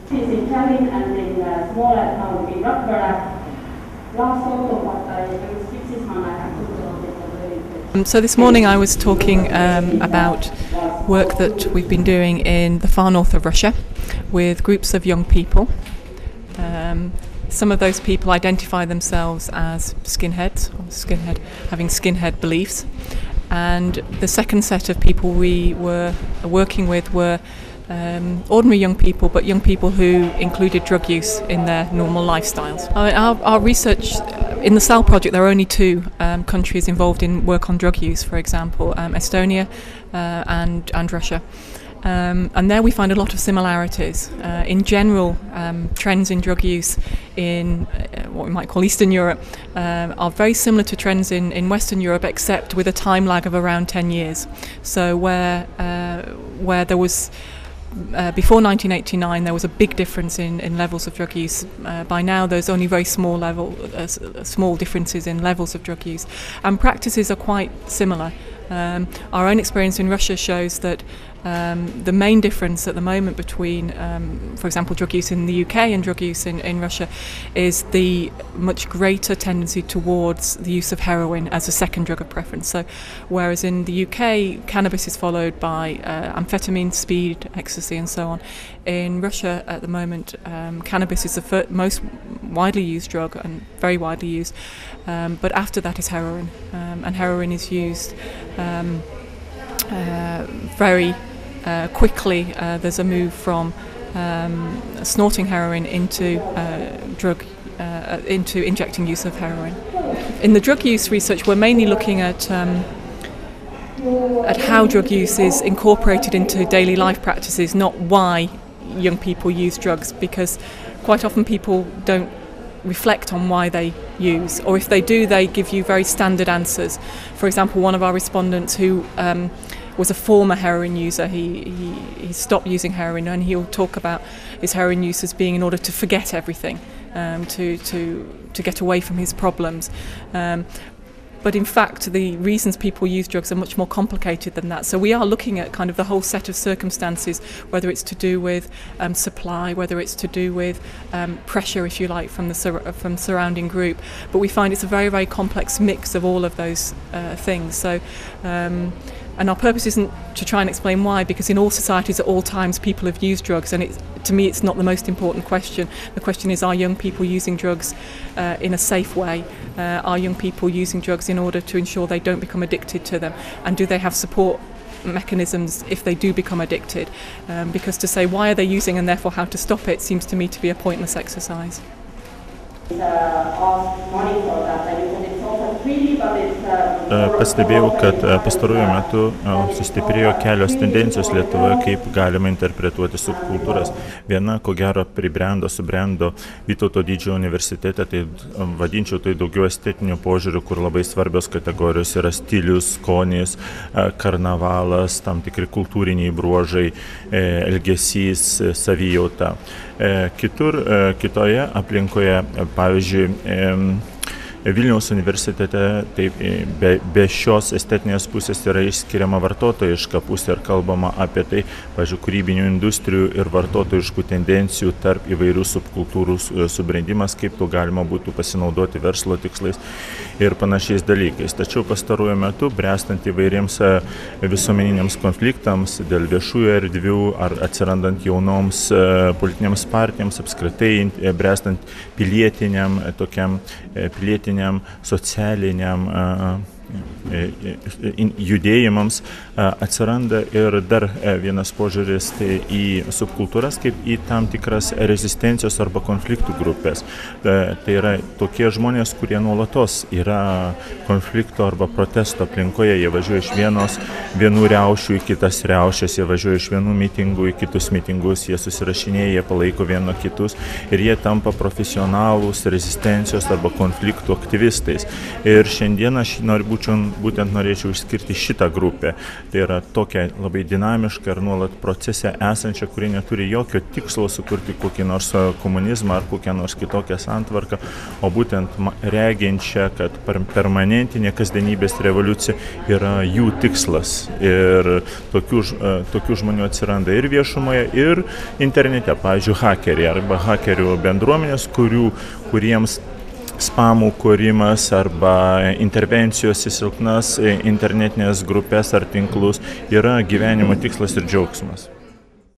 So this morning I was talking about work that we've been doing in the far north of Russia with groups of young people. Some of those people identify themselves as skinheads, or having skinhead beliefs. And the second set of people we were working with were ordinary young people, but young people who included drug use in their normal lifestyles. Our research in the SAL project, there are only two countries involved in work on drug use, for example, Estonia and Russia. And there we find a lot of similarities. In general, trends in drug use in what we might call Eastern Europe are very similar to trends in Western Europe, except with a time lag of around 10 years. So where there was before 1989, there was a big difference in levels of drug use. By now, there's only very small differences in levels of drug use, and practices are quite similar. Our own experience in Russia shows that the main difference at the moment between, for example, drug use in the UK and drug use in Russia is the much greater tendency towards the use of heroin as a second drug of preference. So whereas in the UK, cannabis is followed by amphetamine, speed, ecstasy and so on, in Russia at the moment, cannabis is the most widely used drug and very widely used, but after that is heroin, and heroin is used very quickly. There's a move from snorting heroin into into injecting use of heroin. In the drug use research, we're mainly looking at how drug use is incorporated into daily life practices, not why young people use drugs, because quite often people don't reflect on why they use, or if they do, they give you very standard answers. For example, one of our respondents who was a former heroin user, he stopped using heroin, and he'll talk about his heroin use as being in order to forget everything, to get away from his problems. But in fact, the reasons people use drugs are much more complicated than that. So we are looking at kind of the whole set of circumstances, whether it's to do with supply, whether it's to do with pressure, if you like, from the surrounding group. But we find it's a very, very complex mix of all of those things. So. And our purpose isn't to try and explain why, because in all societies at all times people have used drugs, and to me it's not the most important question. The question is, are young people using drugs in a safe way? Are young people using drugs in order to ensure they don't become addicted to them? And do they have support mechanisms if they do become addicted? Because to say why are they using and therefore how to stop it seems to me to be a pointless exercise. Pastebėjau, kad pastaruoju metu sustiprėjo kelios tendencijos Lietuvoje, kaip galima interpretuoti subkultūras. Viena, ko gero, subrendo Vytauto Didžiojo universitete, tai vadinčiau tai daugiau estetinių požiūrių, kur labai svarbios kategorijos yra stilius, skonis, karnavalas, tam tikri kultūriniai bruožai, elgesys, savijauta. Kitoje aplinkoje, pavyzdžiui, Vilniaus universitete taip, be šios estetinės pusės yra išskiriama vartotojiška pusė ir kalbama apie tai, pavyzdžiui, kūrybinių industrijų ir vartotojiškų tendencijų tarp įvairių subkultūrų subrendimas, kaip to galima būtų pasinaudoti verslo tikslais ir panašiais dalykais. Tačiau pastaruoju metu, brestant įvairiems visuomeniniams konfliktams dėl viešųjų erdvių ar atsirandant jaunoms politinėms partijoms, apskritai brestant pilietiniam socialiniam judėjimams, atsiranda ir dar vienas požiūris į subkultūras kaip į tam tikras rezistencijos arba konfliktų grupės. Tai yra tokie žmonės, kurie nuolatos yra konflikto arba protesto aplinkoje. Jie važiuoja iš vienų riaušių į kitas riaušės, jie važiuoja iš vienų mitingų į kitus mitingus, jie susirašinėja, jie palaiko vieno kitus ir jie tampa profesionalūs rezistencijos arba konfliktų aktyvistais. Ir šiandien aš noriu būtent norėčiau išskirti šitą grupę. Tai yra tokia labai dinamiška ir nuolat procese esančia, kuri neturi jokio tikslo sukurti kokį nors komunizmą ar kokią nors kitokią santvarką, o būtent reginčia, kad permanentinė kasdienybės revoliucija yra jų tikslas. Ir tokių žmonių atsiranda ir viešumoje, ir internete. Pavyzdžiui, hakeriai arba hakerių bendruomenės, kuriems spamų kūrimas arba intervencijos į silpnas internetinės grupės ar tinklus yra gyvenimo tikslas ir džiaugsmas.